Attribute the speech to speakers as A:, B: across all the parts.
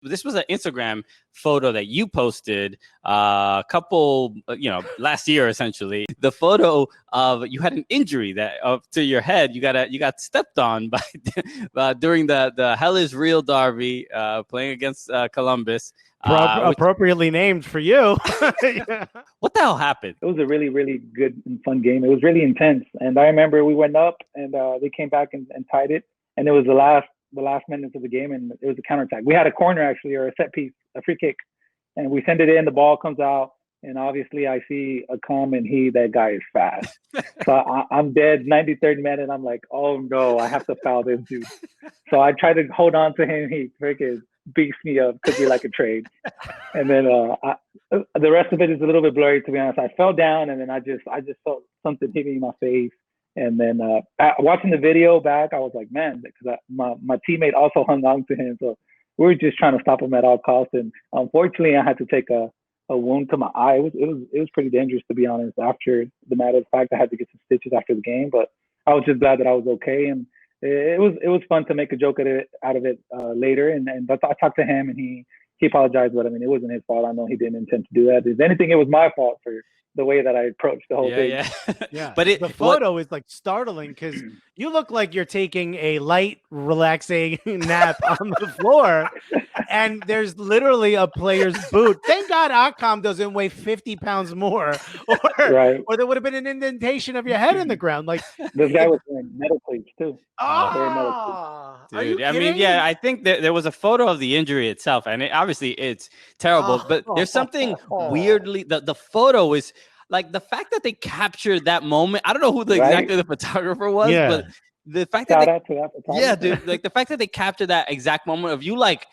A: This was an Instagram photo that you posted a couple, last year essentially. The photo of you had an injury to your head. You got stepped on by during the Hell is Real derby playing against Columbus.
B: Appropriately named for you.
A: What the hell happened?
C: It was a really, really good and fun game. It was really intense. And I remember we went up and they came back and tied it. And it was the last minutes of the game, and it was a counterattack. We had a corner actually, or a set piece, a free kick. And we send it in, the ball comes out. And obviously I see a and that guy is fast. So I'm dead 93rd minute. I'm like, oh no, I have to foul this dude. So I try to hold on to him. He freaking beats me up, could be like a trade. And then the rest of it is a little bit blurry, to be honest. I fell down and then I just felt something hitting my face. And then watching the video back, I was like, man, because my teammate also hung on to him. So we were just trying to stop him at all costs. And unfortunately, I had to take a wound to my eye. It was pretty dangerous, to be honest. After the matter of fact, I had to get some stitches after the game, but I was just glad that I was okay. And it was fun to make a joke out of it later. But I talked to him and he apologized, but I mean, it wasn't his fault. I know he didn't intend to do that. If anything, it was my fault for the way that I approached the whole thing.
B: Yeah. But the photo is like startling because you look like you're taking a light, relaxing nap on the floor, and there's literally a player's boot. Thank God Akam doesn't weigh 50 pounds more, or there would have been an indentation of your head in the ground. Like
C: this guy was wearing metal plates too.
A: Dude, I mean, yeah, I think there was a photo of the injury itself, and obviously it's terrible, but there's something weirdly, the photo is like the fact that they captured that moment. I don't know who exactly the photographer was, but the fact that dude, like the fact that they captured that exact moment of you, like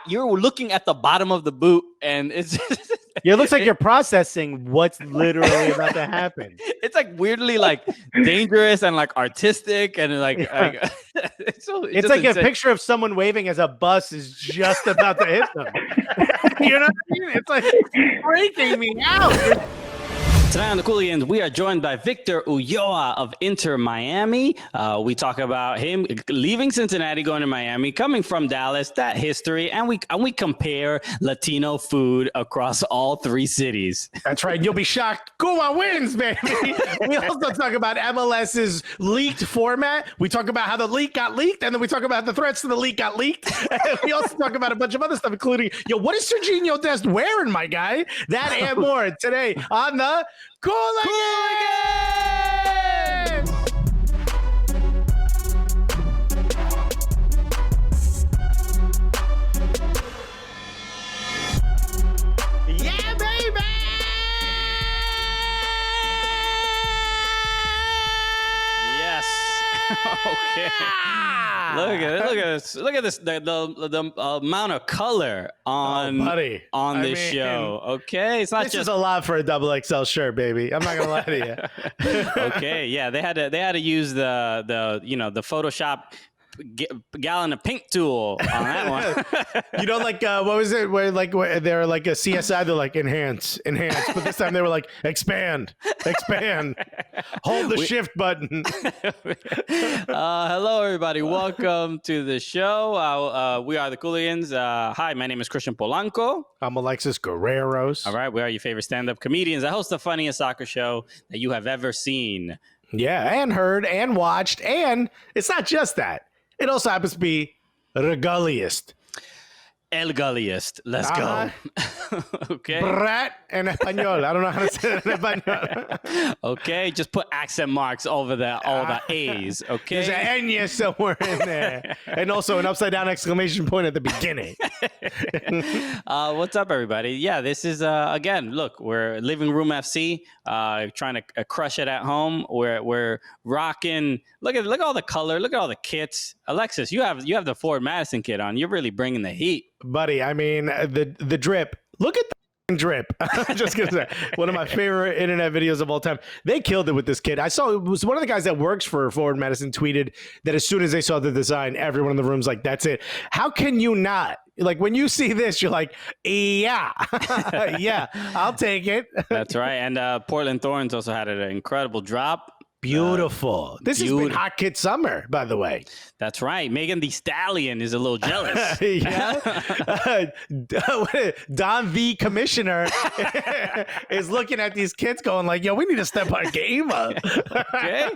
A: you're looking at the bottom of the boot, and it's just,
B: it looks like you're processing what's literally about to happen.
A: It's like weirdly like dangerous and like artistic and like it's like insane.
B: A picture of someone waving as a bus is just about to hit them. You know what I mean? It's like freaking me out.
A: Tonight on the Cooligans, we are joined by Victor Ulloa of Inter Miami. We talk about him leaving Cincinnati, going to Miami, coming from Dallas, that history, and we compare Latino food across all three cities.
B: That's right. You'll be shocked. Cuba wins, baby. We also talk about MLS's leaked format. We talk about how the leak got leaked, and then we talk about the threats to the leak got leaked. And we also talk about a bunch of other stuff, including, what is Serginho Dest wearing, my guy? That and more today on the Cooligans! Yeah, baby!
A: Yes. Okay. Look at this. The amount of color on this show. Okay, it's not
B: this
A: just
B: is a lot for a XXL shirt, baby. I'm not gonna lie to
A: you. Okay, yeah, they had to use the Photoshop gallon of pink tool on that one.
B: Like what was it? Where they're like a CSI, they're like enhance, but this time they were like expand, hold the shift button.
A: Hello, everybody. Welcome to the show. We are the Cooligans. Hi, my name is Christian Polanco.
B: I'm Alexis Guerreros.
A: All right, we are your favorite stand-up comedians. I host the funniest soccer show that you have ever seen.
B: Yeah, and heard and watched, and it's not just that. It also happens to be regaliest.
A: El Gulliest. Let's go. Okay.
B: Brat en español. I don't know how to say it in español.
A: Okay. Just put accent marks over all the A's. Okay.
B: There's an Enya somewhere in there. And also an upside down exclamation point at the beginning.
A: What's up, everybody? Yeah, this is, again, look, we're Living Room FC, trying to crush it at home. We're rocking. Look at all the color. Look at all the kits. Alexis, you have the Ford Madison kit on. You're really bringing the heat.
B: Buddy, I mean, the drip. Look at the drip. I'm just going to say, one of my favorite internet videos of all time. They killed it with this kid. I saw it was one of the guys that works for Ford Madison tweeted that as soon as they saw the design, everyone in the room's like, that's it. How can you not? Like, when you see this, you're like, yeah, yeah, I'll take it.
A: That's right. And Portland Thorns also had an incredible drop.
B: Beautiful. This has been Hot Kid Summer, by the way.
A: That's right. Megan Thee Stallion is a little jealous.
B: Yeah. Don V. Commissioner is looking at these kids going like, yo, we need to step our game up.
A: Okay.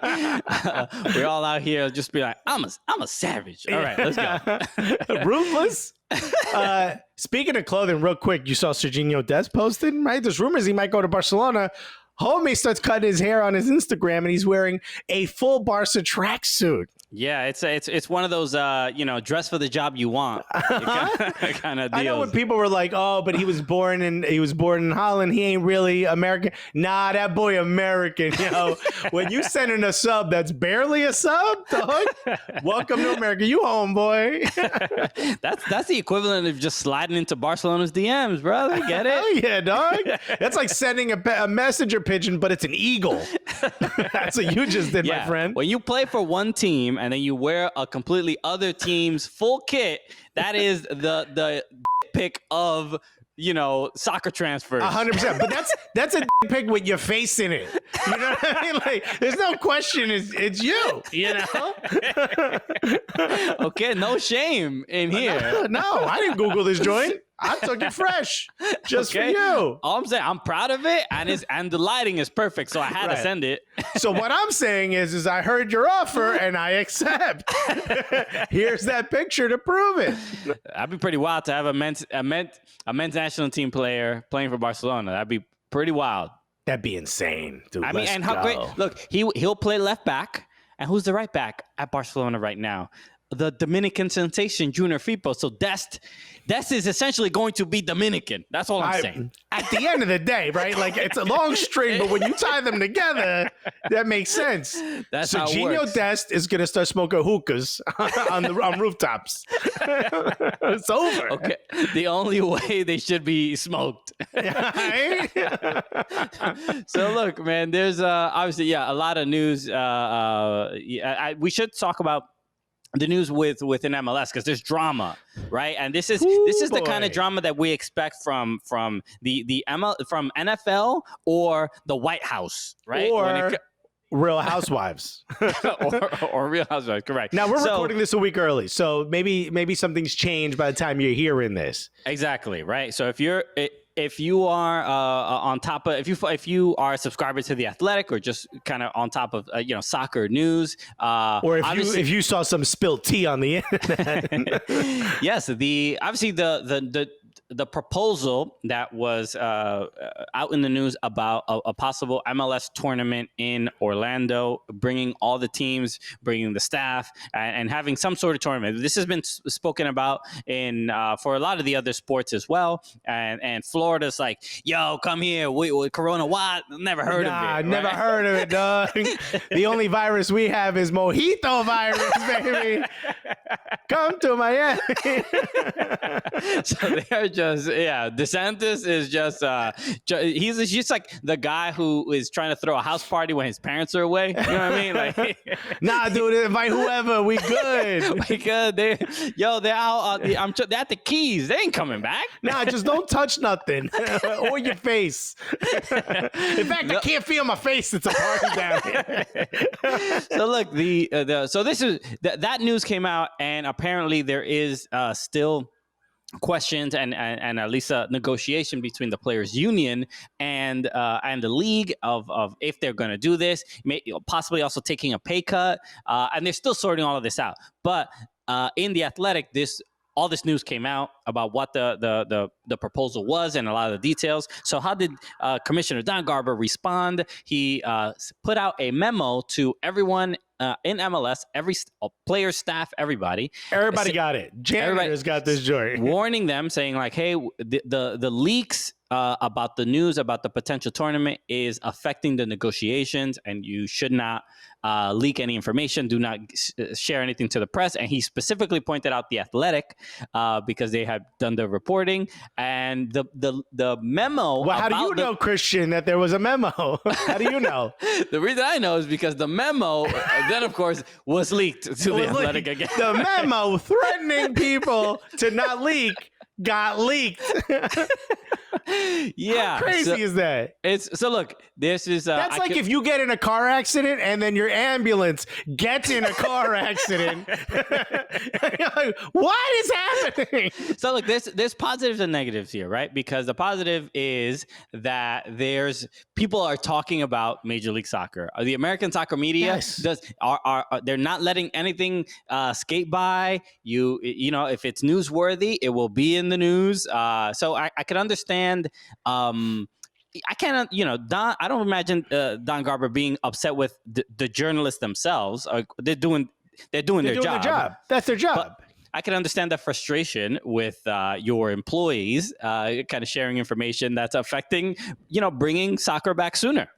A: We're all out here just be like, I'm a savage. All right, let's go.
B: Ruthless. Speaking of clothing, real quick, you saw Serginho Dest posted, right? There's rumors he might go to Barcelona. Homie starts cutting his hair on his Instagram, and he's wearing a full Barca tracksuit.
A: Yeah, it's one of those dress for the job you want kind of deals.
B: I know when people were like, "Oh, but he was born in Holland. He ain't really American." Nah, that boy American. Yo, when you sending a sub that's barely a sub, dog. Welcome to America. You home, boy.
A: That's the equivalent of just sliding into Barcelona's DMs, brother. Get it?
B: Hell yeah, dog. That's like sending a messenger pigeon, but it's an eagle. That's what you just did, my friend.
A: When you play for one team and then you wear a completely other team's full kit, that is the pick of soccer transfers.
B: 100%. But that's a pic with your face in it. You know what I mean? Like, there's no question. It's you. You know.
A: Okay, no shame in here.
B: No, I didn't Google this joint. I took it fresh, just for you.
A: All I'm saying, I'm proud of it, and the lighting is perfect, so I had to send it.
B: So what I'm saying is I heard your offer and I accept. Here's that picture to prove it.
A: That'd be pretty wild to have a men's national team player playing for Barcelona. That'd be pretty wild.
B: That'd be insane, dude.
A: I mean, and how great! Look, he'll play left back, and who's the right back at Barcelona right now? The Dominican sensation, Junior Firpo. So Dest is essentially going to be Dominican. That's all I'm saying.
B: At the end of the day, right? Like, it's a long string, but when you tie them together, that makes sense.
A: That's
B: so
A: how it
B: Gino
A: works.
B: Dest is going to start smoking hookahs on rooftops. It's over.
A: Okay. The only way they should be smoked. So look, man, there's obviously, a lot of news. We should talk about the news within MLS because there's drama, right? And this is the kind of drama that we expect from the from NFL or the White House, right?
B: Or Real Housewives.
A: or Real Housewives, correct.
B: Now, we're recording this a week early, so maybe something's changed by the time you're hearing this.
A: Exactly, right? So if you are on top of if you are a subscriber to The Athletic or just kind of on top of soccer news,
B: or if you saw some spilled tea on the internet,
A: yes, the proposal that was out in the news about a possible MLS tournament in Orlando, bringing all the teams, bringing the staff, and having some sort of tournament. This has been spoken about in for a lot of the other sports as well. And Florida's like, yo, come here. We Corona, what? Never heard of it.
B: Never heard of it, dog. The only virus we have is Mojito virus, baby. Come to Miami.
A: So they're just, DeSantis is just, he's just like the guy who is trying to throw a house party when his parents are away. You know what I mean? Like,
B: nah, dude, invite whoever. We good.
A: We good. They're out. They're at the Keys. They ain't coming back.
B: Nah, just don't touch nothing or your face. In fact, I can't feel my face. It's a party down here.
A: So look, so this is that news came out, and apparently there is still questions and at least a negotiation between the players' union and the league of if they're going to do this, possibly also taking a pay cut, and they're still sorting all of this out. But in The Athletic, all this news came out about what the proposal was and a lot of the details. So how did Commissioner Don Garber respond? He put out a memo to everyone in MLS, every player, staff, everybody.
B: Everybody got it. Janitors got this joint.
A: Warning them, saying like, hey, the leaks about the news about the potential tournament is affecting the negotiations, and you should not leak any information. Do not share anything to the press. And he specifically pointed out The Athletic because they had done the reporting and the memo.
B: Well, how do you know, Christian, that there was a memo? How do you know?
A: The reason I know is because the memo then, of course, was leaked to The Athletic again.
B: The memo threatening people to not leak got leaked.
A: Yeah.
B: How crazy is that?
A: So look, this is
B: that's like if you get in a car accident and then your ambulance gets in a car accident. Like, what is happening?
A: So look, there's positives and negatives here, right? Because the positive is that there's people are talking about Major League Soccer. The American soccer media are they're not letting anything skate by. You know, if it's newsworthy, it will be in the news. So I could understand. I can't, I don't imagine Don Garber being upset with the journalists themselves. They're doing their job.
B: That's their job.
A: But I can understand the frustration with your employees, kind of sharing information that's affecting, bringing soccer back sooner.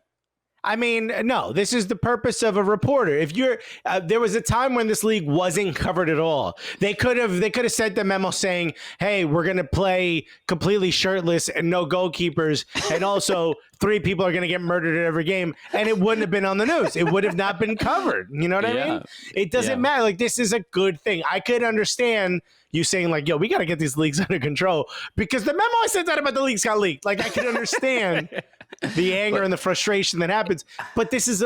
B: I mean, no, this is the purpose of a reporter. If you're, there was a time when this league wasn't covered at all. They could have sent the memo saying, "Hey, we're going to play completely shirtless and no goalkeepers, and also 3 people are going to get murdered at every game," and it wouldn't have been on the news. It would have not been covered. You know what I mean? It doesn't matter. Like, this is a good thing. I could understand you saying like, "Yo, we got to get these leagues under control," because the memo I sent out about the leagues got leaked. Like, I could understand the anger and the frustration that happens, but this is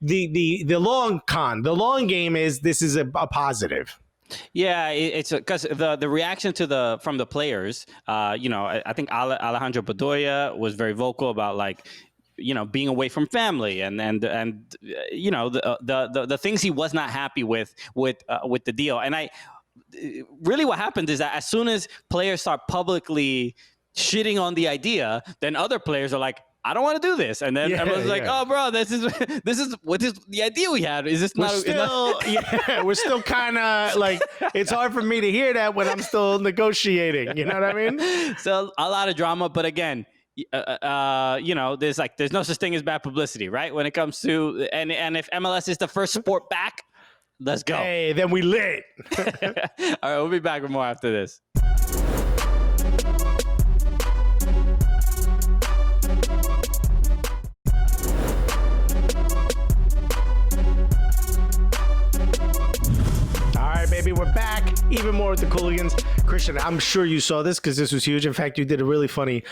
B: the long con. The long game is this is a positive.
A: Yeah, it's because the reaction from the players. I think Alejandro Bedoya was very vocal about like, being away from family and the things he was not happy with the deal. And really what happened is that as soon as players start publicly shitting on the idea, then other players are like, "I don't want to do this," and then everyone's like, "Oh, bro, this is what is the idea we had? Is this not?"
B: We're still kind of like, it's hard for me to hear that when I'm still negotiating. You know what I mean?
A: So a lot of drama, but again, there's no such thing as bad publicity, right? When it comes to and if MLS is the first sport back, let's go.
B: Hey, then we lit.
A: All right, we'll be back with more after this.
B: Baby, we're back. Even more with the Cooligans. Christian, I'm sure you saw this because this was huge. In fact, you did a really funny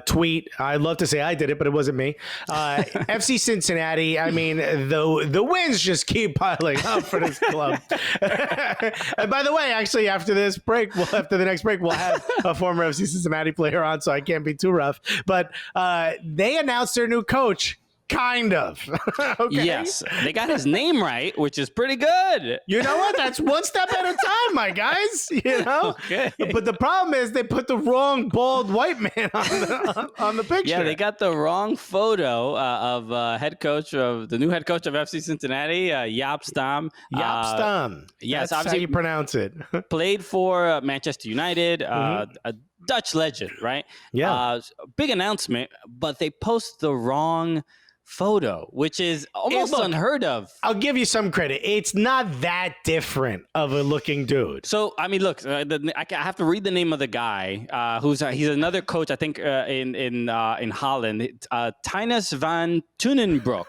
B: tweet. I'd love to say I did it, but it wasn't me. FC Cincinnati, I mean, the wins just keep piling up for this club. And by the way, actually, after the next break, we'll have a former FC Cincinnati player on, so I can't be too rough. But they announced their new coach. Kind of. Okay?
A: Yes. They got his name right, which is pretty good.
B: You know what? That's one step at a time, my guys.
A: Okay.
B: But the problem is they put the wrong bald white man on the picture.
A: Yeah, they got the wrong photo of the new head coach of FC Cincinnati, Jaap Stam.
B: Jaap Stam.
A: Yes,
B: that's how you pronounce it.
A: Played for Manchester United, a Dutch legend, right?
B: Yeah.
A: Big announcement, but they post the wrong photo, which is almost unheard of.
B: I'll give you some credit. It's not that different of a looking dude.
A: So, I mean, look, I have to read the name of the guy he's another coach, I think, in Holland, Tynus van Tunenbroek.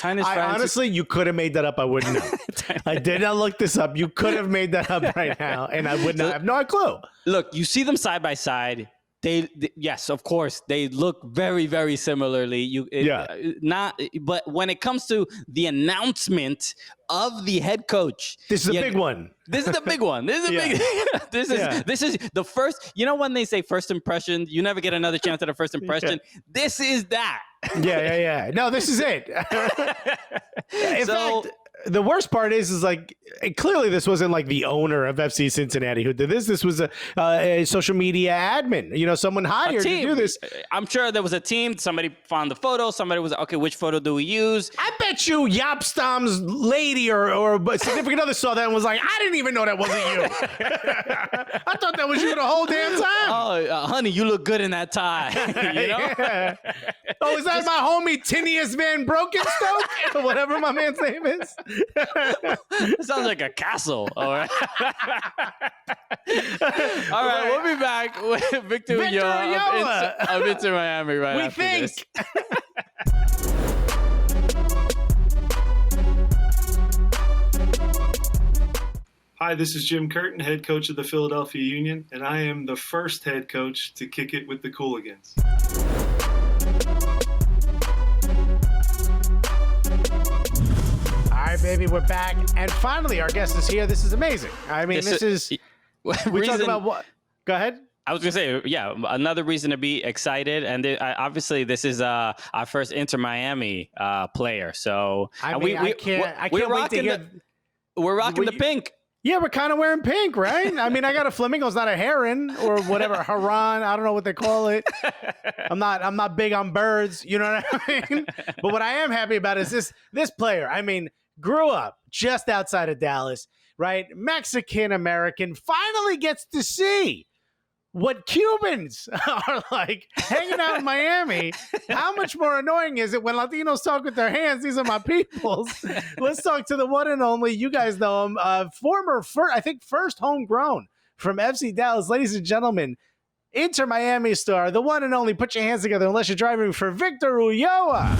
B: Honestly, you could have made that up. I wouldn't know. I did not look this up. You could have made that up right now, and I would not have no clue.
A: Look, you see them side by side. Yes, of course, they look very, very similarly. But when it comes to the announcement of the head coach,
B: this is a big one.
A: This is the big one. This is this is the first. You know when they say first impression, you never get another chance at a first impression. This is that.
B: Yeah. No, this is it. In fact, the worst part is like clearly this wasn't like the owner of FC Cincinnati who did this. This was a social media admin. Someone hired to do this.
A: I'm sure there was a team. Somebody found the photo. Somebody was okay. Which photo do we use?
B: I bet you Jaap Stam's lady or significant other saw that and was like, I didn't even know that wasn't you. I thought that was you the whole damn time.
A: Oh, honey, you look good in that tie.
B: Yeah. Oh, is that my homie Tinius Van Brokenstoke? Whatever my man's name is.
A: It sounds like a castle. All right. All right, we'll be back with Victor Ulloa of Inter Miami after this.
D: Hi, this is Jim Curtin, head coach of the Philadelphia Union, and I am the first head coach to kick it with the Cooligans.
B: All right, baby, we're back. And finally, our guest is here. This is amazing. I mean, this is we talk about what? Go ahead.
A: I was gonna say, yeah, another reason to be excited, and obviously this is our first Inter Miami player. So
B: I mean, I can't wait to hear.
A: We're rocking the pink.
B: Yeah, we're kind of wearing pink, right? I mean, I got a flamingo. It's not a heron or whatever, heron. I don't know what they call it. I'm not big on birds. You know what I mean? But what I am happy about is this player. I mean, grew up just outside of Dallas, right? Mexican American, finally gets to see what Cubans are like hanging out in Miami. How much more annoying is it when Latinos talk with their hands? These are my peoples. Let's talk to the one and only, you guys know him, first homegrown from FC Dallas. Ladies and gentlemen, Inter Miami star, the one and only, put your hands together unless you're driving, for Victor Ulloa.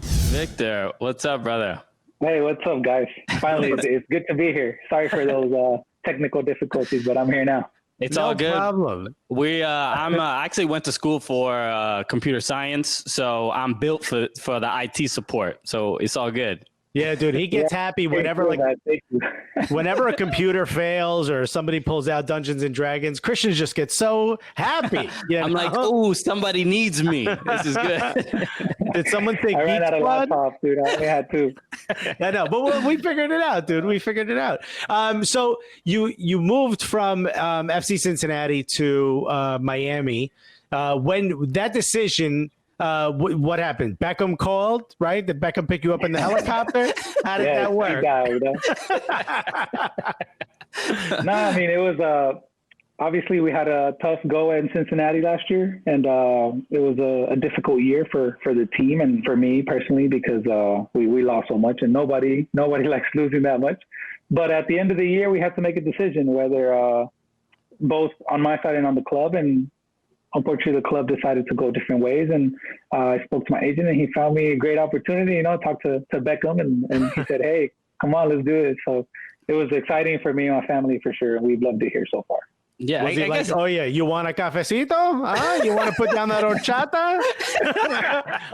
A: Victor, what's up, brother?
C: Hey, what's up, guys? Finally, it's good to be here. Sorry for those technical difficulties, but I'm here now.
A: It's all good.
B: No problem.
A: I actually went to school for computer science, so I'm built for the IT support. So it's all good.
B: Yeah, dude, he gets happy whenever whenever a computer fails or somebody pulls out Dungeons and Dragons. Christians just get so happy.
A: I'm like, oh, somebody needs me. This is good.
B: Did someone say
C: I ran out of laptops, dude. I only had two.
B: I know, but we figured it out, dude. We figured it out. So you moved from FC Cincinnati to Miami. When that decision. What happened? Beckham called, right? Did Beckham pick you up in the helicopter? How did that work?
C: No, I mean, it was obviously we had a tough go in Cincinnati last year, and it was a difficult year for the team and for me personally because we lost so much, and nobody likes losing that much. But at the end of the year, we had to make a decision whether both on my side and on the club, and unfortunately, the club decided to go different ways, and I spoke to my agent, and he found me a great opportunity. Talked to Beckham, and he said, "Hey, come on, let's do it." So it was exciting for me and my family for sure. We've loved it here so far.
A: Yeah,
B: I guess. Oh yeah, you want a cafecito? You want to put down that horchata?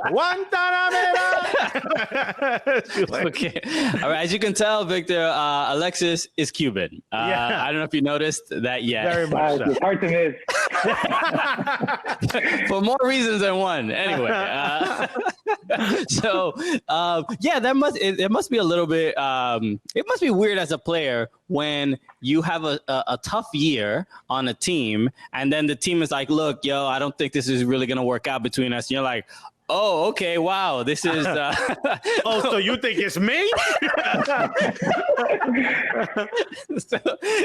B: Guantanamera.
A: Okay. All right. As you can tell, Victor, Alexis is Cuban. I don't know if you noticed that yet.
B: Very much so.
C: It's hard to miss.
A: For more reasons than one. Anyway, it must be a little bit. It must be weird as a player when you have a tough year on a team, and then the team is like, "Look, yo, I don't think this is really gonna work out between us." And you're like, "Oh, okay, wow, this is."
B: Oh, so you think it's me?
A: So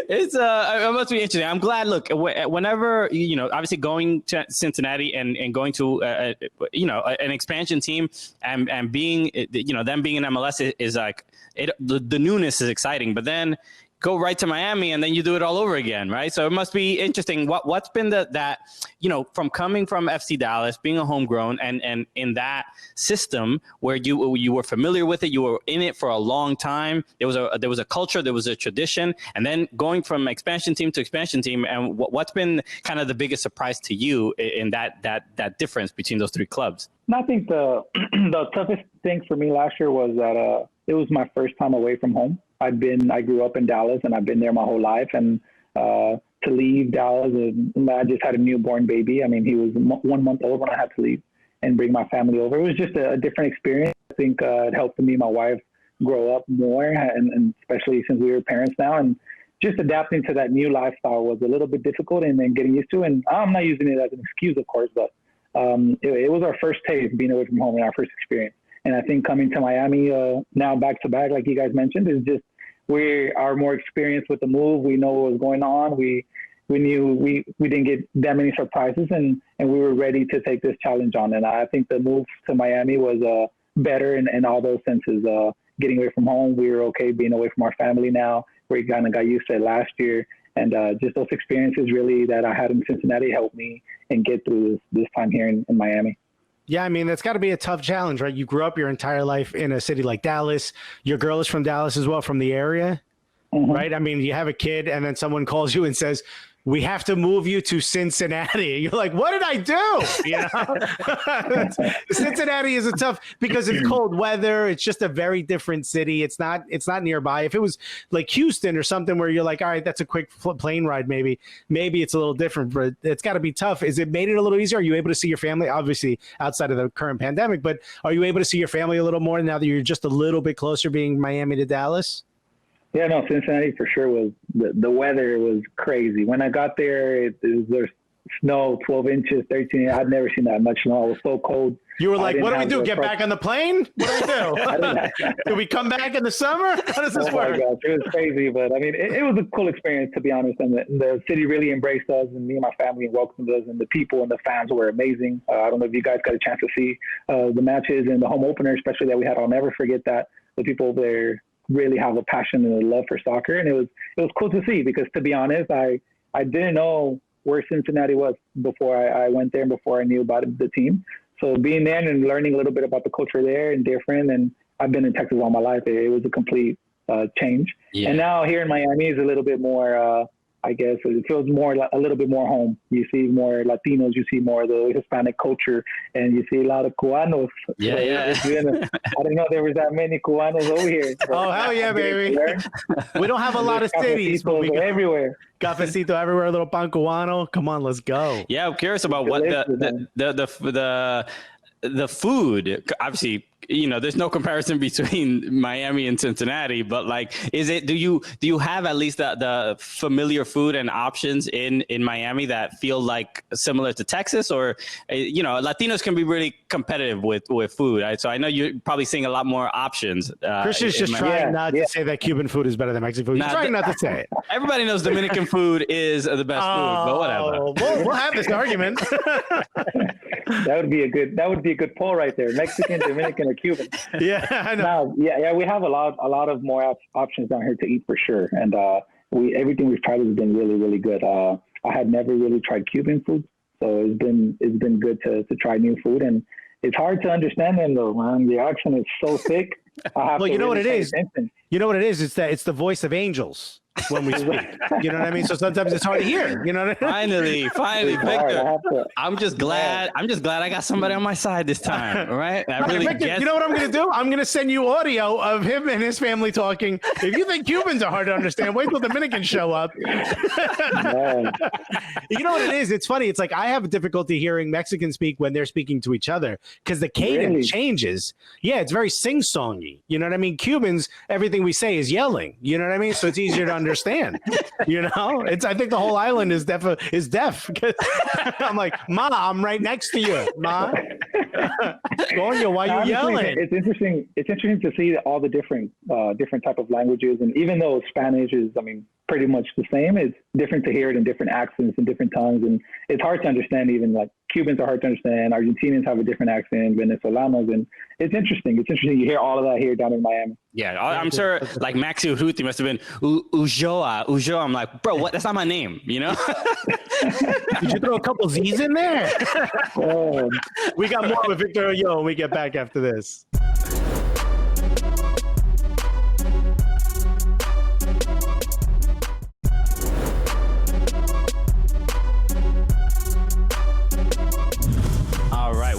A: it must be interesting. I'm glad. Look, whenever obviously going to Cincinnati and going to an expansion team and being them being in MLS is like the newness is exciting, but then go right to Miami and then you do it all over again, right? So it must be interesting. What's been that from coming from FC Dallas, being a homegrown, and in that system where you were familiar with it, you were in it for a long time. There was a culture, there was a tradition, and then going from expansion team to expansion team. And what's been kind of the biggest surprise to you in that difference between those three clubs?
C: I think the toughest thing for me last year was that it was my first time away from home. I grew up in Dallas, and I've been there my whole life. And to leave Dallas, and I just had a newborn baby. I mean, he was 1 month old when I had to leave and bring my family over. It was just a different experience. I think it helped me and my wife grow up more, and especially since we were parents now. And just adapting to that new lifestyle was a little bit difficult, and then getting used to. And I'm not using it as an excuse, of course, but it was our first taste being away from home and our first experience. And I think coming to Miami now back to back, like you guys mentioned, is just we are more experienced with the move. We know what was going on. We knew we didn't get that many surprises, and we were ready to take this challenge on. And I think the move to Miami was better in all those senses. Getting away from home, we were okay being away from our family now. We kind of got used to it last year. And just those experiences really that I had in Cincinnati helped me and get through this time here in Miami.
B: Yeah, I mean, that's got to be a tough challenge, right? You grew up your entire life in a city like Dallas. Your girl is from Dallas as well, from the area? right? I mean, you have a kid and then someone calls you and says, we have to move you to Cincinnati. You're like, what did I do? You know, Cincinnati is a tough because it's cold weather. It's just a very different city. It's not nearby. If it was like Houston or something where you're like, all right, that's a quick plane ride. Maybe it's a little different, but it's got to be tough. Is it made it a little easier? Are you able to see your family? Obviously outside of the current pandemic, but are you able to see your family a little more now that you're just a little bit closer being Miami to Dallas?
C: Yeah, no, Cincinnati for sure was the weather was crazy. When I got there, there's snow, 12 inches, 13. I'd never seen that much snow. It was so cold.
B: You were like, what do we do? Get back on the plane? What do I do? Do we come back in the summer? How does this work?
C: My gosh, it was crazy, but I mean, it was a cool experience, to be honest. And the city really embraced us, and me and my family welcomed us, and the people and the fans were amazing. I don't know if you guys got a chance to see the matches and the home opener, especially that we had. I'll never forget that. The people over there really have a passion and a love for soccer, and it was cool to see because, to be honest, I didn't know where Cincinnati was before I went there and before I knew about the team. So being there and learning a little bit about the culture there and different, and I've been in Texas all my life, it was a complete change. Yeah. And now here in Miami is a little bit more, I guess it feels more a little bit more home. You see more Latinos, you see more of the Hispanic culture, and you see a lot of Cubanos.
A: Yeah,
C: so I didn't know there was that many Cubanos over here.
B: Oh, hell yeah, baby. We don't have a lot of cities, but we got
C: everywhere.
B: Cafecito everywhere, a little pan cubano. Come on, let's go.
A: Yeah, I'm curious about what the food. Obviously, you know, there's no comparison between Miami and Cincinnati, but like, do you have at least the familiar food and options in Miami that feel like similar to Texas? Or, you know, Latinos can be really competitive with food. Right? So I know you're probably seeing a lot more options.
B: Christian's just trying not to say that Cuban food is better than Mexican food. He's trying not to say it.
A: Everybody knows Dominican food is the best food, but whatever.
B: We'll have this argument.
C: That would be a good poll right there. Mexican, Dominican, or Cuban.
B: Yeah, I know.
C: Now, we have a lot of more options down here to eat for sure, and everything we've tried has been really, really good. I had never really tried Cuban food, so it's been good to try new food, and it's hard to understand them though, man. The accent is so thick.
B: Well, you know what it is. You know what it is? It's the voice of angels when we speak. You know what I mean? So sometimes it's hard to hear. You know what I mean?
A: Finally, Victor. I'm just glad I got somebody on my side this time. All right?
B: Victor, you know what I'm going to do? I'm going to send you audio of him and his family talking. If you think Cubans are hard to understand, wait till Dominicans show up. You know what it is? It's funny. It's like I have difficulty hearing Mexicans speak when they're speaking to each other because the cadence changes. Yeah, it's very sing-songy. You know what I mean? Cubans, everything we say is yelling. You know what I mean? So it's easier to understand. You know, I think the whole island is deaf. I'm like, Ma, I'm right next to you, Ma. Gonya, why you yelling?
C: It's interesting. It's interesting to see all the different type of languages, and even though Spanish is, I mean, pretty much the same, it's different to hear it in different accents and different tongues, and it's hard to understand. Even like Cubans are hard to understand. Argentinians have a different accent. Venezolanos, and it's interesting. It's interesting. You hear all of that here down in Miami.
A: Yeah, I'm sure. Like Maxi Urruti must have been Ulloa. I'm like, bro, what? That's not my name. You know?
B: Did you throw a couple Z's in there? We got more with Victor Ulloa when we get back after this.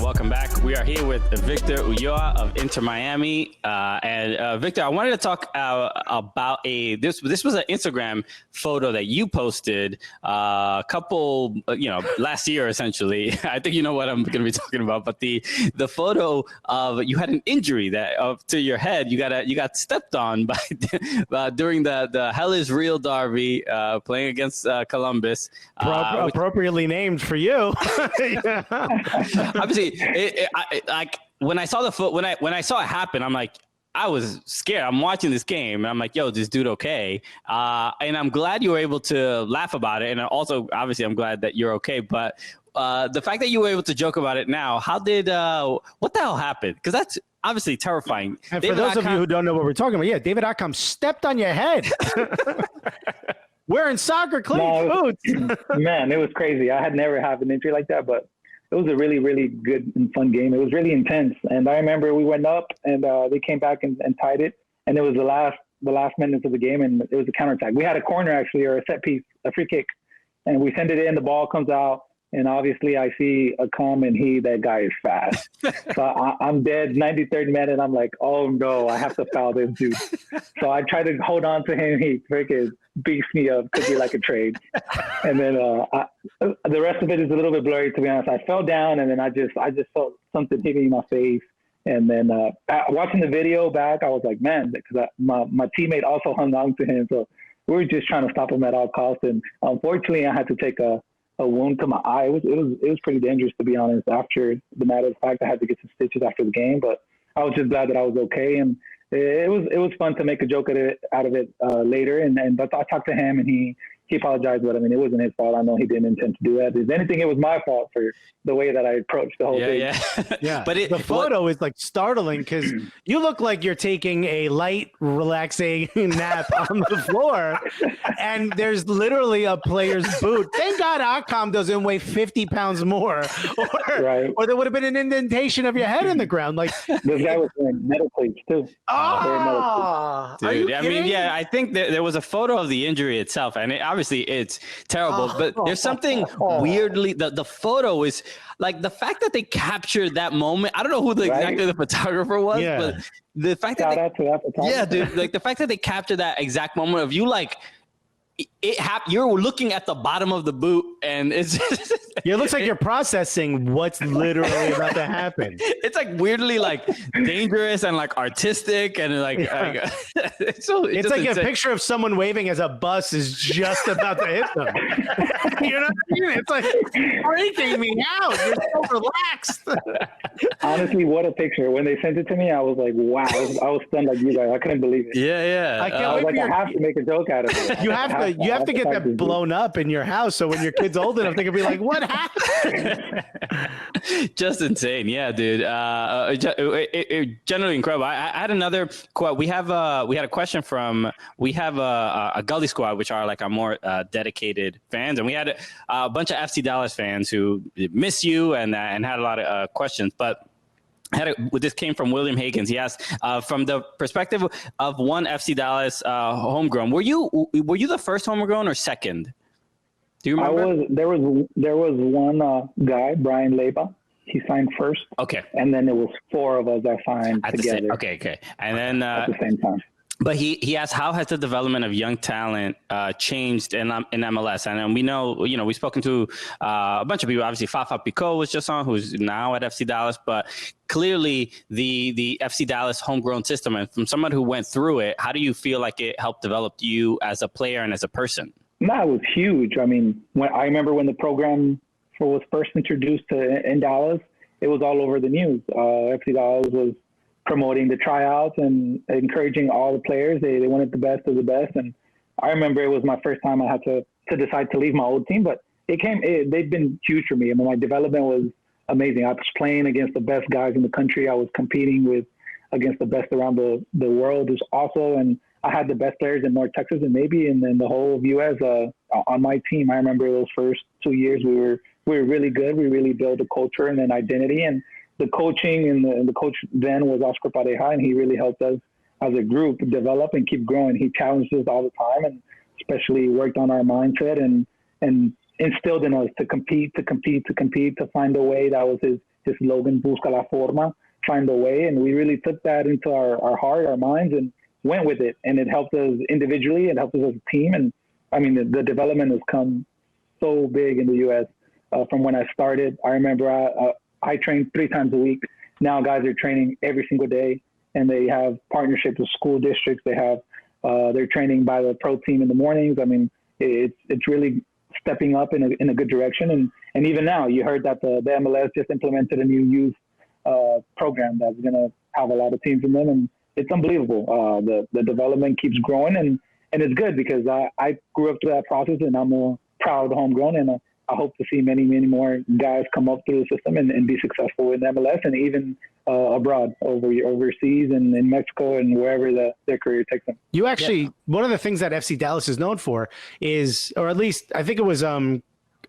A: Welcome back. We are here with Victor Ulloa of Inter Miami. And Victor, I wanted to talk about this was an Instagram photo that you posted a couple, last year, essentially. I think you know what I'm going to be talking about. But the photo of you had an injury to your head. You got stepped on by during the Hell is Real derby playing against Columbus.
B: Appropriately named for you.
A: Obviously, like when I saw when I saw it happen, I'm like, I was scared. I'm watching this game, and I'm like, yo, is this dude okay? And I'm glad you were able to laugh about it, and also, obviously, I'm glad that you're okay. But the fact that you were able to joke about it now, what the hell happened? Because that's obviously terrifying.
B: And for those of you who don't know what we're talking about, yeah, David Occam stepped on your head. Wearing soccer clean boots.
C: Man, it was crazy. I had never had an injury like that, but it was a really, really good and fun game. It was really intense. And I remember we went up and they came back and tied it. And it was the last minutes of the game, and it was a counterattack. We had a corner actually, or a set piece, a free kick, and we send it in. The ball comes out, and obviously I see a come, and that guy is fast. So I'm dead 93rd minute. I'm like, oh no, I have to foul this dude. So I try to hold on to him. He freaking beats me up, could be like a trade. And then the rest of it is a little bit blurry, to be honest. I fell down, and then I just felt something hitting my face. And then watching the video back, I was like, man, because my teammate also hung on to him. So we were just trying to stop him at all costs. And unfortunately, I had to take a wound to my eye. It was pretty dangerous, to be honest. After the matter of fact, I had to get some stitches after the game, but I was just glad that I was okay. And it was fun to make a joke out of it later. But I talked to him, and he apologized, but I mean, it wasn't his fault. I know he didn't intend to do that. If anything, it was my fault for the way that I approached the whole thing.
B: Yeah.
A: But
B: the photo is like startling because you look like you're taking a light, relaxing nap on the floor, and there's literally a player's boot. Thank God Akam doesn't weigh 50 pounds more, or there would have been an indentation of your head in the ground. Like
C: this guy was wearing metal plates too.
B: Oh,
A: dude! I mean, yeah, I think there was a photo of the injury itself, and obviously it's terrible. But there's something weirdly the photo is like the fact that they captured that moment. I don't know who exactly the photographer was, but the fact dude, like the fact that they captured that exact moment of you, like you're looking at the bottom of the boot, and it's
B: it looks like you're processing what's literally about to happen.
A: It's like weirdly like dangerous and like artistic, and like it's like insane.
B: A picture of someone waving as a bus is just about to hit them. You know what I mean? It's like freaking me out. You're so relaxed.
C: Honestly, what a picture! When they sent it to me, I was like, wow! I was stunned like you guys. I couldn't believe it.
A: Yeah.
C: I was like, I have to make a joke out of it.
B: You have to get that blown up in your house, so when your kid's old enough, they can be like, "What happened?"
A: Just insane, yeah, dude. Generally incredible. I had another quote. We had a question from a Gully Squad, which are like our more dedicated fans, and we had a bunch of FC Dallas fans who miss you and had a lot of questions, but. This came from William Higgins. He asked, from the perspective of one FC Dallas homegrown, were you the first homegrown or second? Do you remember?
C: There was one guy, Brian Leba. He signed first.
A: Okay.
C: And then it was four of us that signed together.
A: Okay. And then
C: at the same time.
A: But he asked, how has the development of young talent changed in MLS? And we know, we've spoken to a bunch of people. Obviously, Fafa Picault was just on, who's now at FC Dallas. But clearly, the FC Dallas homegrown system, and from someone who went through it, how do you feel like it helped develop you as a player and as a person? No,
C: it was huge. I mean, I remember when the program was first introduced in Dallas, it was all over the news. FC Dallas was promoting the tryouts and encouraging all the players. They wanted the best of the best. And I remember it was my first time I had to decide to leave my old team, but they've been huge for me. I mean, my development was amazing. I was playing against the best guys in the country. I was competing against the best around the world also. And I had the best players in North Texas and maybe in the whole of U.S. On my team. I remember those first 2 years we were really good. We really built a culture and an identity, and the coaching and the coach then was Oscar Pareja, and he really helped us as a group develop and keep growing. He challenged us all the time, and especially worked on our mindset and instilled in us to compete, to find a way. That was his slogan, Busca la forma, find a way. And we really took that into our heart, our minds, and went with it. And it helped us individually. It helped us as a team. And I mean, the development has come so big in the U.S. From when I started. I remember I trained 3 times a week. Now guys are training every single day, and they have partnerships with school districts. They have they're training by the pro team in the mornings. I mean, it's really stepping up in a good direction. And even now, you heard that the MLS just implemented a new youth program that's going to have a lot of teams in them, and it's unbelievable. The development keeps growing, and it's good because I grew up through that process, and I'm a proud homegrown, and I hope to see many, many more guys come up through the system and be successful in MLS and even abroad, overseas and in Mexico and wherever their career takes them.
B: You actually, one of the things that FC Dallas is known for is, or at least I think it was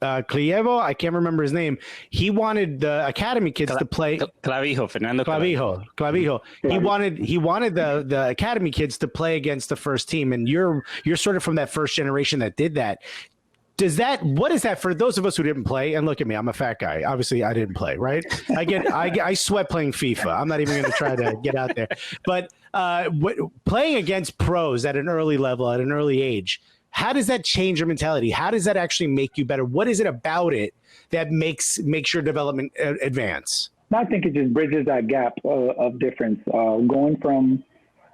B: Clievo, I can't remember his name. He wanted the academy kids to play.
A: Fernando
B: Clavijo. He wanted the academy kids to play against the first team, and you're sort of from that first generation that did that. What is that for those of us who didn't play? And look at me, I'm a fat guy. Obviously, I didn't play, right? I sweat playing FIFA. I'm not even going to try to get out there. But playing against pros at an early level, at an early age, how does that change your mentality? How does that actually make you better? What is it about it that makes your development advance?
C: I think it just bridges that gap of difference. Going from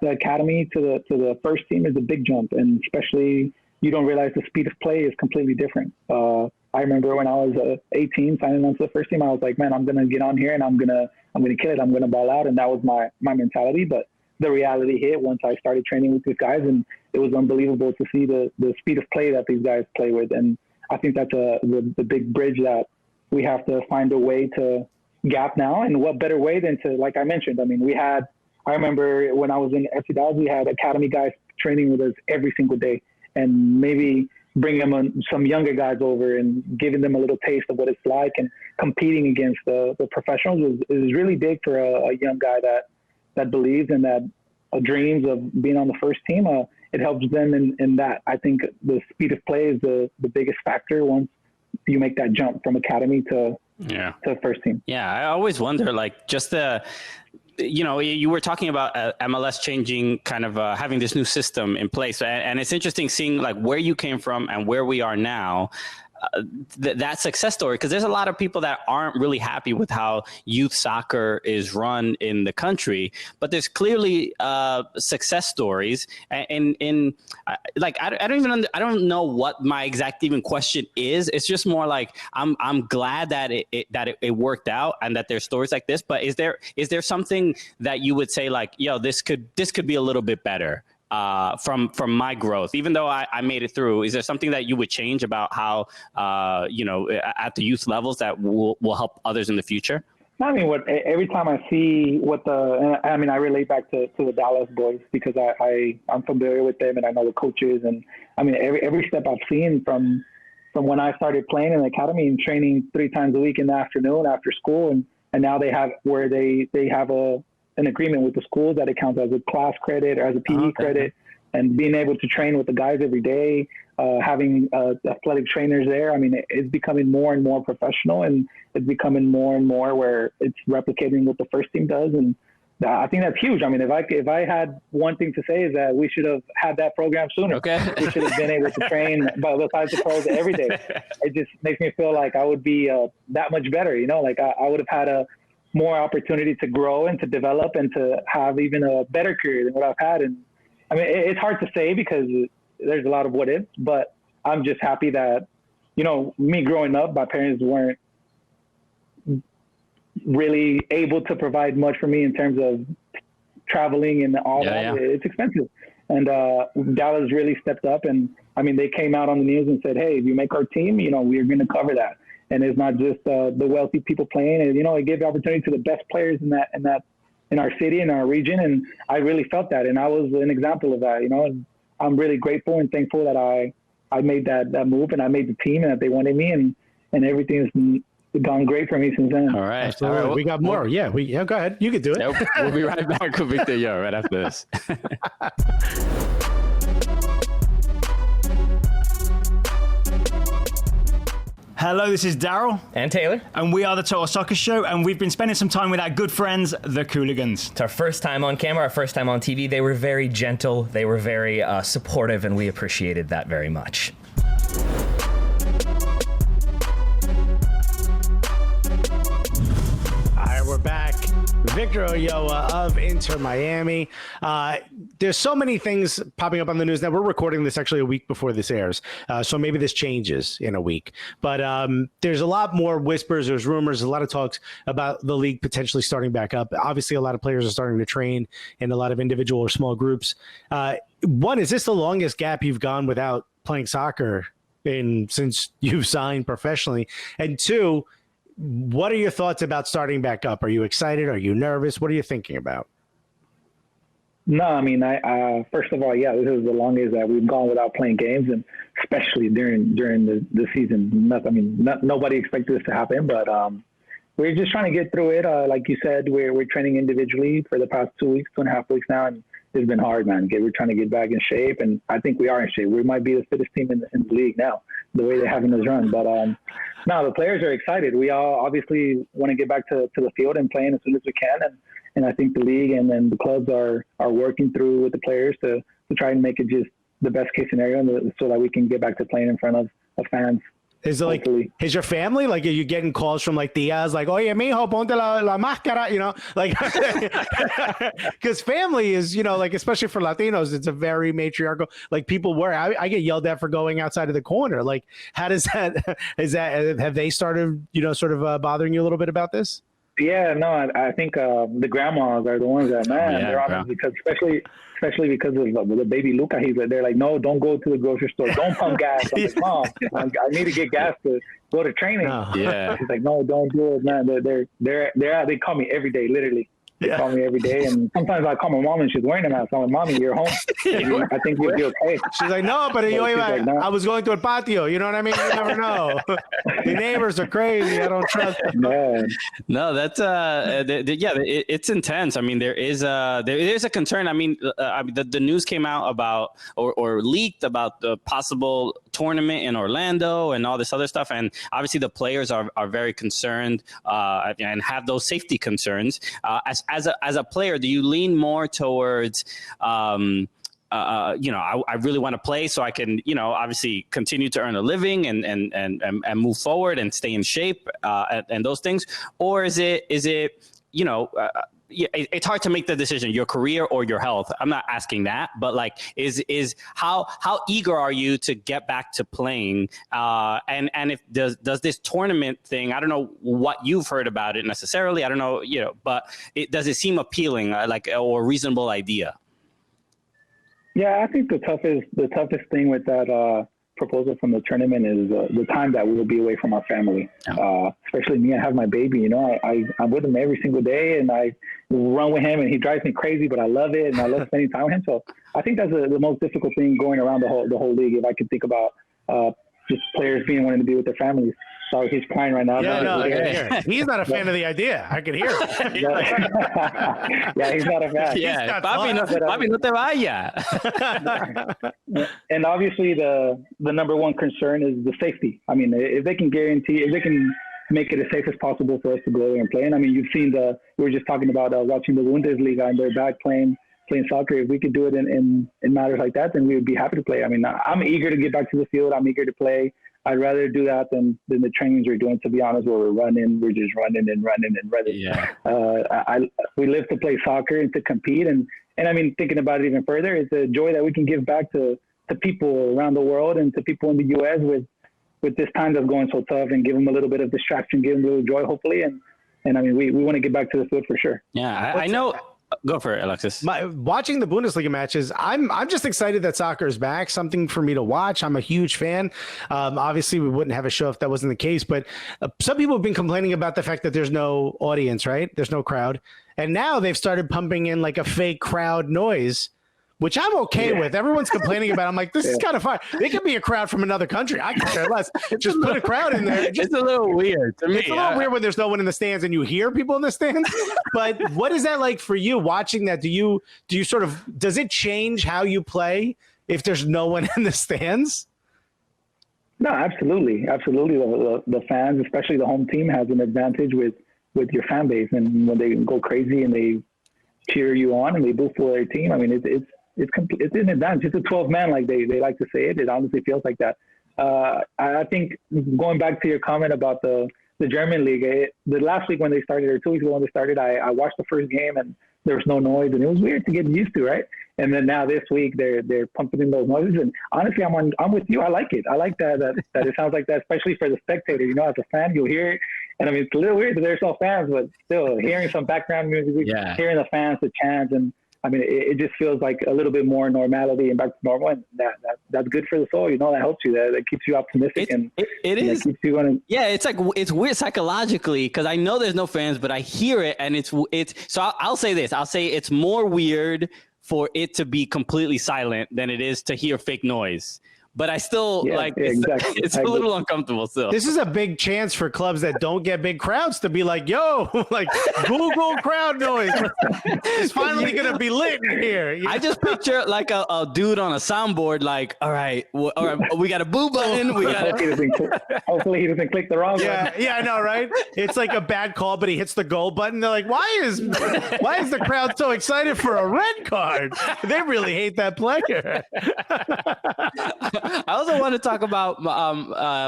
C: the academy to the first team is a big jump, and especially you don't realize the speed of play is completely different. I remember when I was 18 signing on to the first team, I was like, man, I'm going to get on here and I'm going to kill it. I'm going to ball out. And that was my mentality. But the reality hit once I started training with these guys, and it was unbelievable to see the speed of play that these guys play with. And I think that's the big bridge that we have to find a way to gap now. And what better way than to, like I mentioned, I mean, I remember when I was in FC Dallas, we had academy guys training with us every single day. And maybe bring them some younger guys over and giving them a little taste of what it's like, and competing against the professionals is really big for a young guy that believes and that dreams of being on the first team. It helps them in that. I think the speed of play is the biggest factor once you make that jump from academy to first team.
A: Yeah, I always wonder, like, just you were talking about MLS changing, kind of having this new system in place. And it's interesting seeing like where you came from and where we are now. That success story, because there's a lot of people that aren't really happy with how youth soccer is run in the country, but there's clearly success stories. And I don't know what my exact even question is. It's just more like I'm glad that it worked out and that there's stories like this. But is there something that you would say like, yo, this could be a little bit better? From my growth, even though I made it through, is there something that you would change about how, at the youth levels that will help others in the future?
C: I mean, every time I see I relate back to the Dallas boys because I'm familiar with them and I know the coaches, and I mean, every step I've seen from when I started playing in the academy and training 3 times a week in the afternoon after school, and now they have where they have an agreement with the school that it counts as a class credit or as a PE credit, and being able to train with the guys every day, having athletic trainers there. I mean, it's becoming more and more professional, and it's becoming more and more where it's replicating what the first team does. And I think that's huge. I mean, if I had one thing to say is that we should have had that program sooner.
A: Okay.
C: We should have been able to train besides the pros every day. It just makes me feel like I would be that much better, like I would have had more opportunity to grow and to develop and to have even a better career than what I've had. And I mean, it's hard to say because there's a lot of what ifs, but I'm just happy that, me growing up, my parents weren't really able to provide much for me in terms of traveling and all that. Yeah. It's expensive. And Dallas really stepped up, and I mean, they came out on the news and said, hey, if you make our team, we're going to cover that. And it's not just the wealthy people playing. And, it gave the opportunity to the best players in our city, in our region. And I really felt that. And I was an example of that, And I'm really grateful and thankful that I made that move, and I made the team, and that they wanted me, and everything's gone great for me since then.
A: All right.
B: Absolutely. All right. We got more. Yeah. Go ahead. You can do it.
A: Yep. We'll be right back with Victor Yo right after this.
E: Hello, this is Daryl.
F: And Taylor.
E: And we are the Total Soccer Show, and we've been spending some time with our good friends, the Cooligans.
F: It's our first time on camera, our first time on TV. They were very gentle, they were very supportive, and we appreciated that very much.
B: All right, we're back. Victor Ulloa of Inter Miami. There's so many things popping up on the news now. We're recording this actually a week before this airs, so maybe this changes in a week. But there's a lot more whispers, there's rumors, a lot of talks about the league potentially starting back up. Obviously, a lot of players are starting to train in a lot of individual or small groups. One, is this the longest gap you've gone without playing soccer since you've signed professionally? And two, what are your thoughts about starting back up? Are you excited? Are you nervous? What are you thinking about?
C: No, I mean, first of all, yeah, this is the longest that we've gone without playing games, and especially during the season. Nobody expected this to happen, but we're just trying to get through it. Like you said, we're training individually for the past 2.5 weeks now, and it's been hard, man. We're trying to get back in shape, and I think we are in shape. We might be the fittest team in the league now, the way they're having us run. But no, the players are excited. We all obviously want to get back to the field and playing as soon as we can, and I think the league and then the clubs are working through with the players to try and make it just the best case scenario so that we can get back to playing in front of fans.
B: Is it like, is your family, like, are you getting calls from like Diaz, like, oye, mijo, ponte la máscara, you know, like, because family is, you know, like, especially for Latinos, it's a very matriarchal, like, people worry. I get yelled at for going outside of the corner. Like, how does have they started, you know, sort of bothering you a little bit about this?
C: Yeah, no, I think the grandmas are the ones that, they're on it, because especially because of the baby Luca. They're like, no, don't go to the grocery store. Don't pump gas. I'm like, Mom, I need to get gas to go to training.
B: Oh.
A: Yeah.
C: She's like, no, don't do it, man. They call me every day, literally. They call me every day, and sometimes I call my mom and she's wearing a mask. I'm like, Mommy, you're home. I think you'll be okay.
B: She's like, no, but
C: like, no.
B: I was going to a patio. You know what I mean? You never know. The neighbors are crazy. I don't trust them.
C: Man.
A: No, that's it's intense. I mean, there is a concern. I mean, the news came out about or leaked about the possible tournament in Orlando and all this other stuff, and obviously the players are very concerned and have those safety concerns. As a player, do you lean more towards you know, I really want to play so I can, you know, obviously continue to earn a living and move forward and stay in shape and those things? Or is it you know, it's hard to make the decision, your career or your health? I'm not asking that, but like, is how eager are you to get back to playing? And if does this tournament thing, I don't know what you've heard about it necessarily. I don't know, you know, but does it seem appealing, like, or a reasonable idea?
C: Yeah, I think the toughest thing with that proposal from the tournament is the time that we will be away from our family. Especially me, I have my baby. You know, I'm with him every single day, and I run with him, and he drives me crazy, but I love it, and I love spending time with him. So I think that's the most difficult thing going around the whole league. If I could think about just players wanting to be with their families. Sorry, he's crying right now.
B: Yeah, no, I can hear it. He's not a fan of the idea. I can hear it.
C: Yeah, he's not a fan.
A: Yeah, Papi, no te vaya.
C: And obviously, the number one concern is the safety. I mean, if they can make it as safe as possible for us to go there and play. And I mean, you've seen we were just talking about watching the Bundesliga, and they're back playing soccer. If we could do it in matters like that, then we would be happy to play. I mean, I'm eager to get back to the field. I'm eager to play. I'd rather do that than the trainings we're doing, to be honest, where we're just running and running and running.
A: Yeah.
C: We live to play soccer and to compete. And I mean, thinking about it even further, it's a joy that we can give back to people around the world and to people in the U.S. with this time that's going so tough, and give them a little bit of distraction, give them a little joy, hopefully. And I mean, we want to get back to the field for sure.
A: Yeah, I know. Go for it, Alexis.
B: Watching the Bundesliga matches, I'm just excited that soccer is back. Something for me to watch. I'm a huge fan. Obviously, we wouldn't have a show if that wasn't the case. But some people have been complaining about the fact that there's no audience, right? There's no crowd, and now they've started pumping in like a fake crowd noise, which I'm okay with. Everyone's complaining about it. I'm like, this is kind of fun. It could be a crowd from another country. I could care less. Just put a crowd in there.
A: It's a little weird to me.
B: It's a little weird when there's no one in the stands and you hear people in the stands. But what is that like for you watching that? Do you sort of, does it change how you play if there's no one in the stands?
C: No, absolutely. Absolutely. The fans, especially the home team, has an advantage with your fan base. And when they go crazy and they cheer you on and they boo for their team, I mean, it's an advantage. It's a 12-man, like they like to say it. It honestly feels like that. I think going back to your comment about the German league, the last week when they started, or 2 weeks ago when they started, I watched the first game and there was no noise, and it was weird to get used to, right? And then now this week they're pumping in those noises, and honestly, I'm with you. I like it. I like that it sounds like that, especially for the spectator. You know, as a fan, you'll hear it, and I mean, it's a little weird that there's no fans, but still hearing some background music, hearing the fans, the chants, and I mean, it just feels like a little bit more normality and back to normal, and that's good for the soul. You know, that helps you. That keeps you optimistic,
A: it is.
C: Keeps you going.
A: Yeah, it's like it's weird psychologically because I know there's no fans, but I hear it, and it's. So I'll say this. I'll say it's more weird for it to be completely silent than it is to hear fake noise. But I still
C: exactly.
A: it's a little uncomfortable still.
B: This is a big chance for clubs that don't get big crowds to be like, yo, like Google crowd noise. It's finally going to be lit in here. You know?
A: I just picture like a dude on a soundboard, like, all right, we got a boo button. We got
C: Hopefully he doesn't click the wrong button.
B: Yeah, I know, right? It's like a bad call, but he hits the goal button. They're like, why is the crowd so excited for a red card? They really hate that player.
A: I also want to talk about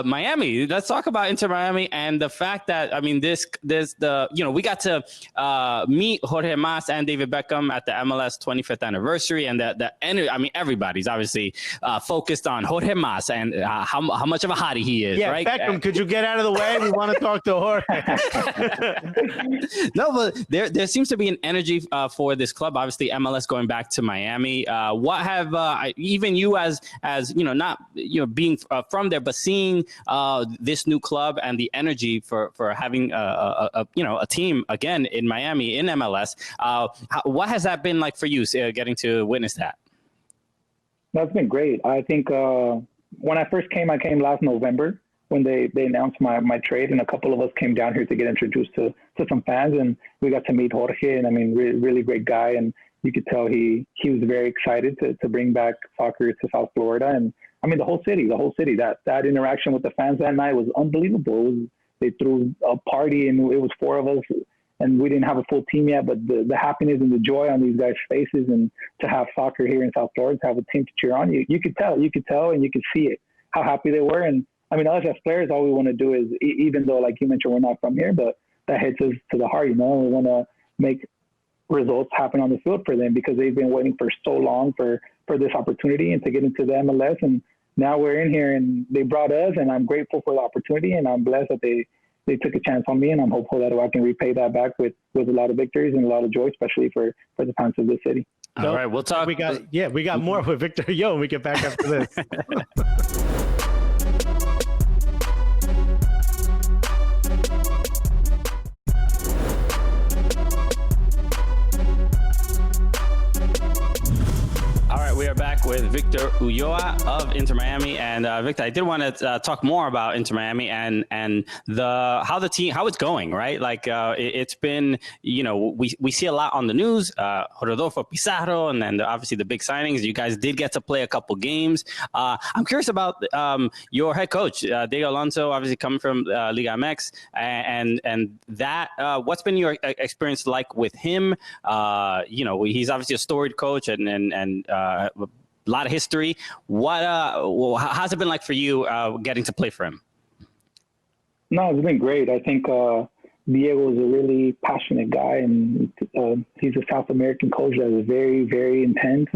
A: Miami. Let's talk about Inter Miami and the fact that, I mean, we got to meet Jorge Mas and David Beckham at the MLS 25th anniversary, and everybo's obviously focused on Jorge Mas and how much of a hottie he is.
B: Yeah,
A: right?
B: Beckham, could you get out of the way? We want to talk to Jorge.
A: No, but there seems to be an energy for this club. Obviously, MLS going back to Miami. What have even you as not being from there, but seeing this new club and the energy for having a team again in Miami in MLS, what has that been like for you, getting to witness that?
C: That's been great. I think when I first came, I came last November when they announced my trade, and a couple of us came down here to get introduced to some fans, and we got to meet Jorge, and I mean, really great guy, and you could tell he was very excited to bring back soccer to South Florida. And I mean, the whole city, that interaction with the fans that night was unbelievable. They threw a party, and it was 4 of us, and we didn't have a full team yet, but the happiness and the joy on these guys' faces, and to have soccer here in South Florida, to have a team to cheer on, you could tell, and you could see it, how happy they were. And I mean, us as players, all we want to do is, even though, like you mentioned, we're not from here, but that hits us to the heart, we want to make results happen on the field for them, because they've been waiting for so long for this opportunity and to get into the MLS. And now we're in here, and they brought us, and I'm grateful for the opportunity, and I'm blessed that they took a chance on me, and I'm hopeful that I can repay that back with a lot of victories and a lot of joy, especially for the fans of this city.
A: All right, we'll talk.
B: We got more with Victor Yo, and we get back after this.
A: We are back with Victor Ulloa of Inter Miami, and Victor, I did want to talk more about Inter Miami and how it's going, right? Like it's been, we see a lot on the news, Rodolfo Pizarro, and then obviously the big signings. You guys did get to play a couple games. I'm curious about your head coach, Diego Alonso, obviously coming from Liga MX, and that. What's been your experience like with him? He's obviously a storied coach and a lot of history. How's it been like for you getting to play for him?
C: No, it's been great. I think Diego is a really passionate guy, and he's a South American coach that is very, very intense,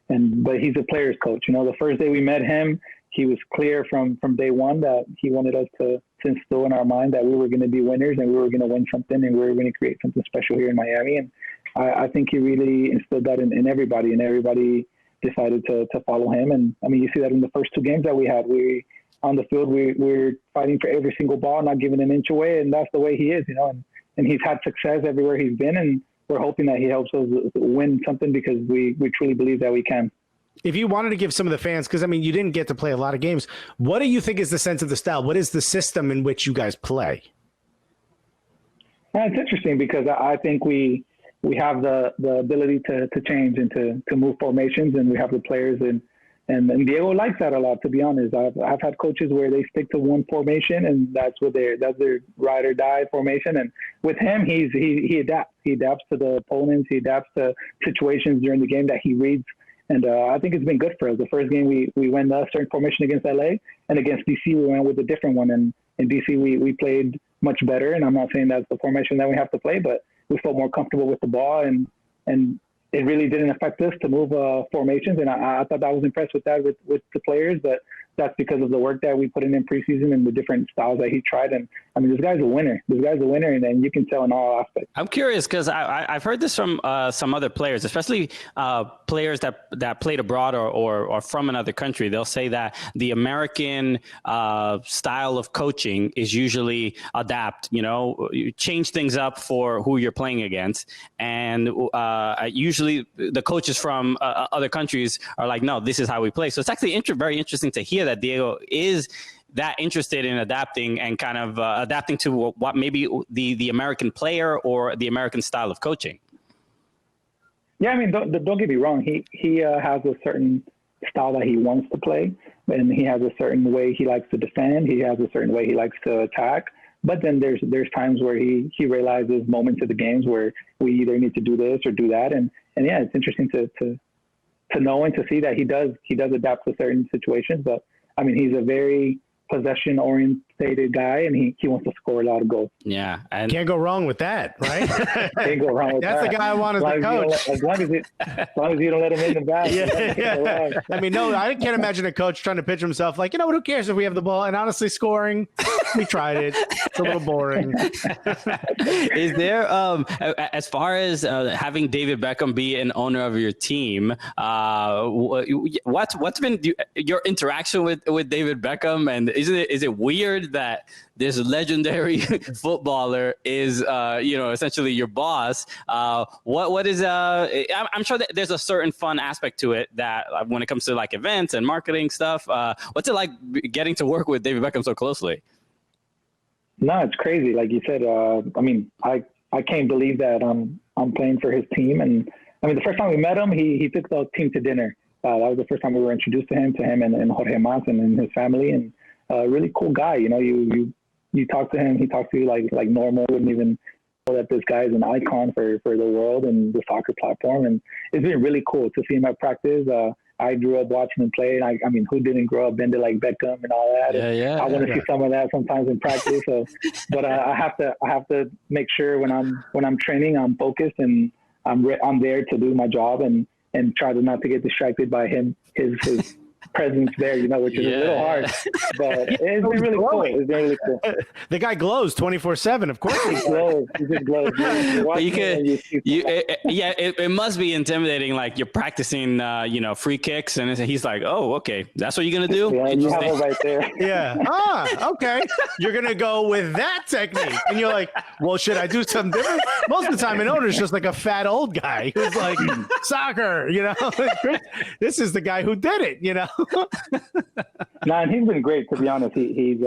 C: but he's a player's coach. The first day we met him, he was clear from day one that he wanted us to instill in our mind that we were going to be winners, and we were going to win something, and we were going to create something special here in Miami. And I think he really instilled that in everybody, and everybody decided to follow him. And I mean, you see that in the first 2 games that we had. On the field, we're fighting for every single ball, not giving an inch away, and that's the way he is, and he's had success everywhere he's been, and we're hoping that he helps us win something, because we truly believe that we can.
B: If you wanted to give some of the fans, because I mean, you didn't get to play a lot of games, what do you think is the sense of the style? What is the system in which you guys play?
C: It's interesting, because I think we have the ability to change and to move formations, and we have the players, and Diego likes that a lot, to be honest. I've had coaches where they stick to one formation, and that's their ride or die formation. And with him, he adapts. He adapts to the opponents. He adapts to situations during the game that he reads. And I think it's been good for us. The first game we went a certain formation against LA, and against DC we went with a different one. And in DC we played much better. And I'm not saying that's the formation that we have to play, but we felt more comfortable with the ball, and it really didn't affect us to move formations. And I thought I was impressed with that with the players, but that's because of the work that we put in preseason and the different styles that he tried. And I mean, this guy's a winner. And then you can tell in all aspects.
A: I'm curious because I've heard this from some other players, especially players that played abroad or from another country. They'll say that the American style of coaching is usually adapt. You change things up for who you're playing against, and usually the coaches from other countries are like, no, this is how we play. So it's actually very interesting to hear that Diego is that interested in adapting and kind of adapting to what maybe the American player or the American style of coaching.
C: Yeah, I mean, don't get me wrong. He has a certain style that he wants to play, and he has a certain way he likes to defend. He has a certain way he likes to attack. But then there's times where he realizes moments of the games where we either need to do this or do that. And yeah, it's interesting to know and to see that he does adapt to certain situations. But I mean, he's a very possession-oriented guy, and he wants to score a lot of goals.
A: Yeah, and
B: can't go wrong with that, right?
C: Can't go wrong with
B: That's
C: that.
B: the guy I want as the coach.
C: As long as you don't let him in the back.
B: Yeah. I mean, no, I can't imagine a coach trying to pitch himself like, who cares if we have the ball? And honestly, scoring, we tried it. It's a little boring.
A: Is there, as far as having David Beckham be an owner of your team, what's been your interaction with David Beckham? And is it weird that this legendary footballer is essentially your boss? What is I'm sure that there's a certain fun aspect to it that when it comes to like events and marketing stuff. What's it like getting to work with David Beckham so closely?
C: No, it's crazy. Like you said, I mean, I can't believe that I'm playing for his team. And I mean, the first time we met him, he took the team to dinner. That was the first time we were introduced to him and Jorge Mas and his family. And really cool guy. You talk to him, he talks to you like normal. Wouldn't even know that this guy is an icon for the world and the soccer platform. And it's been really cool to see him at practice. I grew up watching him play. And I mean, who didn't grow up bending like Beckham and all that?
A: Yeah.
C: I want to see some of that sometimes in practice. So, but I have to make sure when I'm training, I'm focused and I'm there to do my job and try to not to get distracted by his presence there, which is a little hard, but it's been really cool. It's been really cool.
B: The guy glows 24/7. Of course,
C: he glows. He just glows.
A: It must be intimidating. Like you're practicing, free kicks, and he's like, "Oh, okay, that's what you're gonna do."
C: Yeah, you have it right there.
B: Yeah. Okay. You're gonna go with that technique, and you're like, "Well, should I do something different?" Most of the time, an owner's just like a fat old guy who's like, "Soccer," This is the guy who did it,
C: And he's been great, to be honest. He's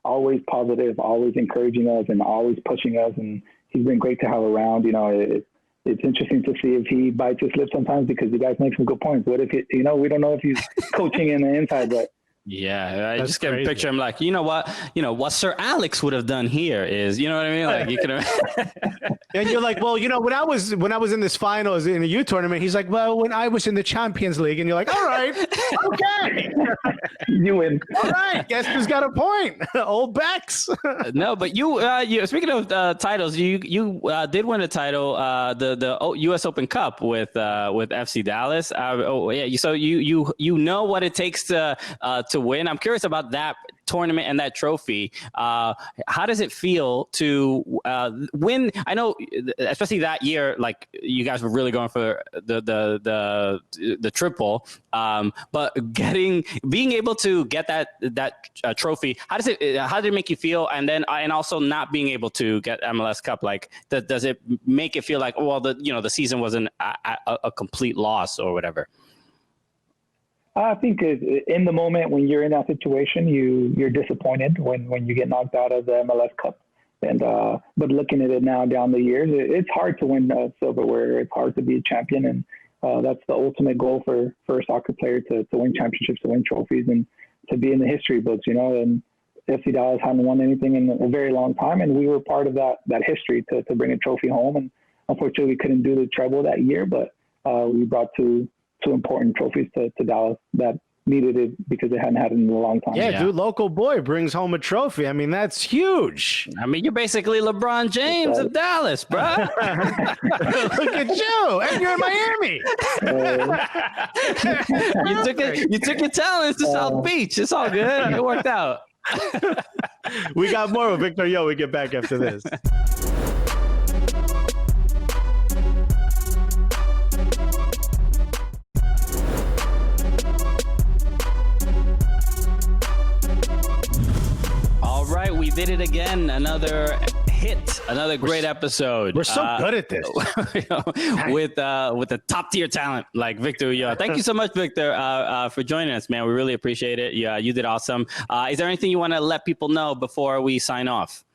C: always positive, always encouraging us, and always pushing us. And he's been great to have around. It's interesting to see if he bites his lip sometimes because you guys make some good points. What if we don't know if he's coaching in the inside, but.
A: Yeah, I just get a picture. I'm like, what Sir Alex would have done here is, you know what I mean? Like you can.
B: And you're like, well, when I was in this finals in a youth tournament, he's like, well, when I was in the Champions League, and you're like, all right, okay,
C: you win.
B: All right, guess who's got a point? Old Bex.
A: No, but you speaking of titles, you did win a title, the U.S. Open Cup with FC Dallas. So you know what it takes to win. I'm curious about that tournament and that trophy. How does it feel to win? I know, especially that year, like you guys were really going for the triple. But being able to get that trophy, how did it make you feel? And then and also not being able to get MLS Cup, like does it make it feel like, well, the season wasn't a complete loss or whatever?
C: I think in the moment when you're in that situation, you're disappointed when you get knocked out of the MLS Cup. And but looking at it now down the years, it's hard to win silverware. It's hard to be a champion, and that's the ultimate goal for a soccer player to win championships, to win trophies, and to be in the history books. And FC Dallas hadn't won anything in a very long time, and we were part of that history to bring a trophy home. And unfortunately, we couldn't do the treble that year, but we brought two important trophies to Dallas that needed it because they hadn't had it in a long time.
B: Yeah, dude, local boy brings home a trophy. I mean, that's huge.
A: I mean, you're basically LeBron James of Dallas, bro.
B: Look at you, and you're in Miami.
A: You took your talents to South Beach. It's all good. It worked out.
B: We got more with Victor Ulloa. We get back after this.
A: All right, we did it again. Another hit, another great episode.
B: We're so good at this.
A: with a top tier talent like Victor Ulloa. Thank you so much, Victor, for joining us, man. We really appreciate it. Yeah, you did awesome. Is there anything you want to let people know before we sign off?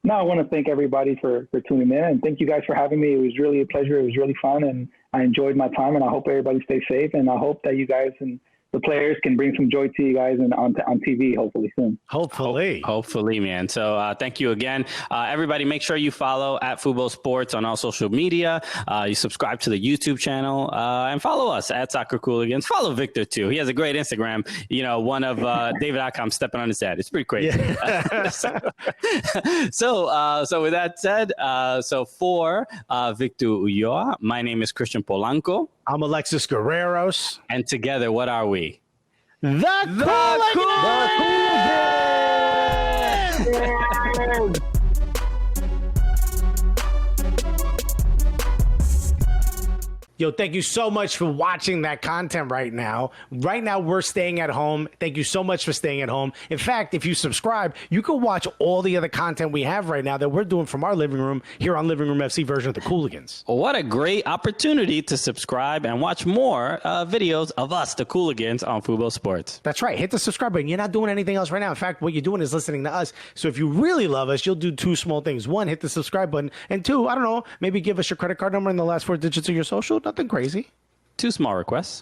C: No, I want to thank everybody for tuning in, and thank you guys for having me. It was really a pleasure. It was really fun, and I enjoyed my time, and I hope everybody stays safe, and I hope that you guys and the players can bring some joy to you guys and on TV hopefully soon.
A: Hopefully, man. So thank you again. Everybody, make sure you follow at Fubo Sports on all social media. You subscribe to the YouTube channel and follow us at Soccer Cooligans. Follow Victor too. He has a great Instagram. You know, one of David Occam stepping on his head. It's pretty crazy. Yeah. So with that said, so for Victor Ulloa, my name is Christian Polanco.
B: I'm Alexis Guerreros.
A: And together, what are we?
B: The Cooligans! Yo, thank you so much for watching that content right now. Right now, we're staying at home. Thank you so much for staying at home. In fact, if you subscribe, you can watch all the other content we have right now that we're doing from our living room here on Living Room FC version of the Cooligans.
A: Well, what a great opportunity to subscribe and watch more videos of us, the Cooligans, on Fubo Sports.
B: That's right. Hit the subscribe button. You're not doing anything else right now. In fact, what you're doing is listening to us. So if you really love us, you'll do two small things. One, hit the subscribe button. And two, I don't know, maybe give us your credit card number and the last 4 digits of your social. Nothing crazy.
A: 2 small requests.